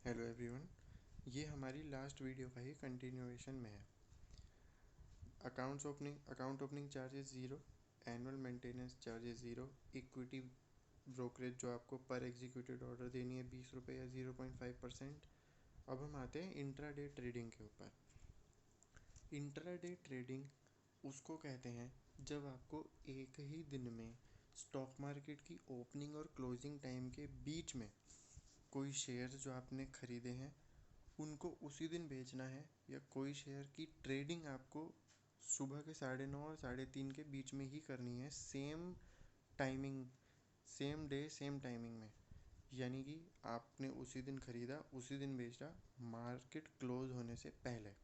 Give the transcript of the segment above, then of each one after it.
Hello everyone, ये हमारी last video का ही कंटिन्यूएशन में है। Account opening charges zero, annual maintenance charges zero, equity brokerage जो आपको पर एग्जीक्यूटेड ऑर्डर देनी है 20 रुपये या 0.5%। अब हम आते हैं इंट्राडे ट्रेडिंग के ऊपर। इंट्राडे ट्रेडिंग उसको कहते हैं जब आपको एक ही दिन में स्टॉक मार्केट की ओपनिंग और क्लोजिंग टाइम के बीच में कोई शेयर जो आपने ख़रीदे हैं उनको उसी दिन बेचना है, या कोई शेयर की ट्रेडिंग आपको सुबह के 9:30 और 3:30 के बीच में ही करनी है, same timing, same day same timing में। यानी कि आपने उसी दिन ख़रीदा उसी दिन बेचा, मार्केट क्लोज होने से पहले।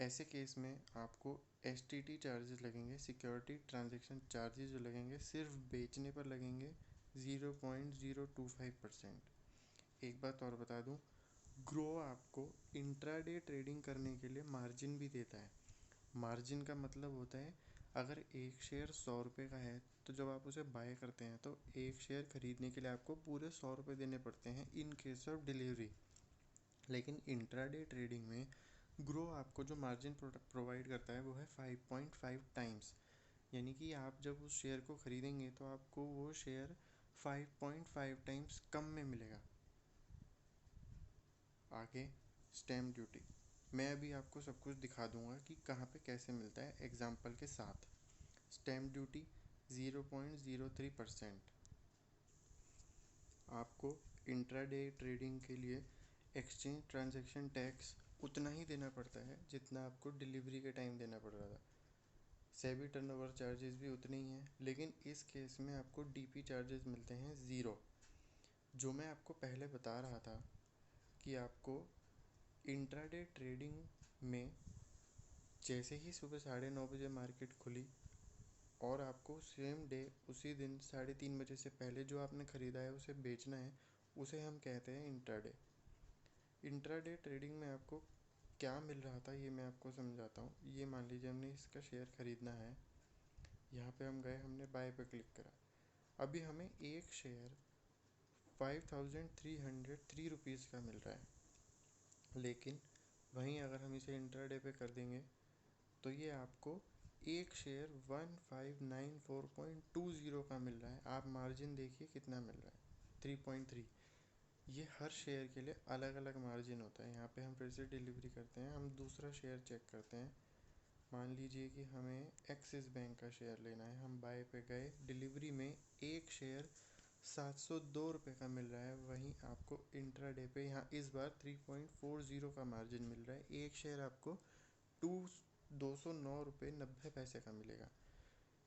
ऐसे केस में आपको STT चार्जेस लगेंगे, सिक्योरिटी ट्रांजैक्शन चार्जेस जो लगेंगे सिर्फ बेचने पर लगेंगे 0.025%। एक बात और बता दूं, ग्रो आपको इंट्राडे ट्रेडिंग करने के लिए मार्जिन भी देता है। मार्जिन का मतलब होता है, अगर एक शेयर 100 रुपये का है तो जब आप उसे बाय करते हैं तो एक शेयर ख़रीदने के लिए आपको पूरे 100 रुपये देने पड़ते हैं इन केस ऑफ डिलीवरी। लेकिन इंट्राडे ट्रेडिंग में ग्रो आपको जो मार्जिन प्रोवाइड करता है वो है 5.5 टाइम्स। यानी कि आप जब उस शेयर को ख़रीदेंगे तो आपको वो शेयर 5.5 टाइम्स कम में मिलेगा। आगे स्टैम्प ड्यूटी, मैं अभी आपको सब कुछ दिखा दूंगा कि कहाँ पे कैसे मिलता है एग्जाम्पल के साथ। Stamp duty 0.03%। आपको इंट्राडे ट्रेडिंग के लिए एक्सचेंज ट्रांजैक्शन टैक्स उतना ही देना पड़ता है जितना आपको डिलीवरी के टाइम देना पड़ रहा था। सेबी टर्नओवर चार्जेस भी उतने ही हैं, लेकिन इस केस में आपको DP चार्जेस मिलते हैं ज़ीरो। जो मैं आपको पहले बता रहा था कि आपको इंट्राडे ट्रेडिंग में जैसे ही सुबह 9:30 बजे मार्केट खुली और आपको सेम डे उसी दिन 3:30 बजे से पहले जो आपने ख़रीदा है उसे बेचना है, उसे हम कहते हैं इंट्राडे। इंट्राडे ट्रेडिंग में आपको क्या मिल रहा था ये मैं आपको समझाता हूँ। ये मान लीजिए हमने इसका शेयर ख़रीदना है, यहाँ पे हम गए, हमने बाय पे क्लिक करा। अभी हमें एक शेयर 5303 रुपीज़ का मिल रहा है, लेकिन वहीं अगर हम इसे इंट्राडे पे कर देंगे तो ये आपको एक शेयर 1594.20 का मिल रहा है। आप मार्जिन देखिए कितना मिल रहा है, 3.3। ये हर शेयर के लिए अलग अलग मार्जिन होता है। यहाँ पे हम फिर से डिलीवरी करते हैं, हम दूसरा शेयर चेक करते हैं। मान लीजिए कि हमें एक्सिस बैंक का शेयर लेना है, हम बाय पे गए, डिलीवरी में एक शेयर 702 रुपये का मिल रहा है। वहीं आपको इंट्राडे पे यहाँ इस बार 3.40 का मार्जिन मिल रहा है, एक शेयर आपको 209 रुपये 90 पैसे का मिलेगा।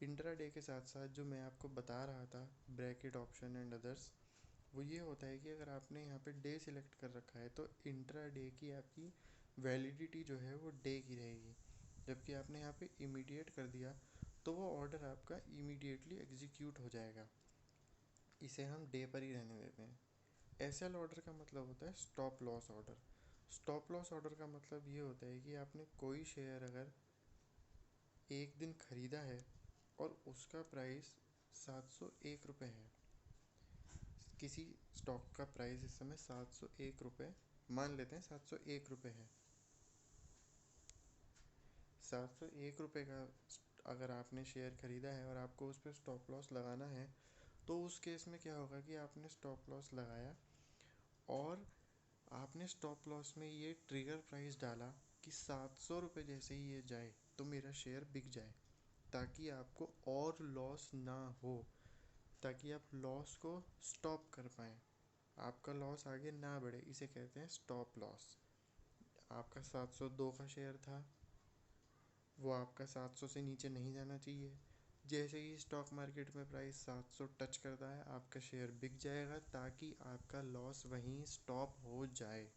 इंट्राडे के साथ साथ जो मैं आपको बता रहा था ब्रैकेट ऑप्शन एंड अदर्स, वो ये होता है कि अगर आपने यहाँ पे डे सिलेक्ट कर रखा है तो इंट्राडे की आपकी वैलिडिटी जो है वो डे की रहेगी, जबकि आपने यहाँ पे इमीडिएट कर दिया तो वो ऑर्डर आपका इमीडिएटली एग्जीक्यूट हो जाएगा। इसे हम डे पर ही रहने देते हैं। SL ऑर्डर का मतलब होता है stop loss order. Stop loss order का मतलब ये होता है कि आपने कोई शेयर अगर एक दिन ख़रीदा है और उसका प्राइस 701 रुपये है, किसी स्टॉक का प्राइस इस समय 701 रुपये, मान लेते हैं 701 रुपये है। 701 रुपये का अगर आपने शेयर ख़रीदा है और आपको उस पर स्टॉप लॉस लगाना है तो उस केस में क्या होगा कि आपने स्टॉप लॉस लगाया और आपने स्टॉप लॉस में ये ट्रिगर प्राइस डाला कि 700 रुपये जैसे ही ये जाए तो मेरा शेयर बिक जाए, ताकि आपको और लॉस ना हो, ताकि आप लॉस को स्टॉप कर पाएँ, आपका लॉस आगे ना बढ़े। इसे कहते हैं स्टॉप लॉस। आपका 702 का शेयर था, वो आपका 700 से नीचे नहीं जाना चाहिए। जैसे ही स्टॉक मार्केट में प्राइस 700 टच करता है आपका शेयर बिक जाएगा, ताकि आपका लॉस वहीं स्टॉप हो जाए।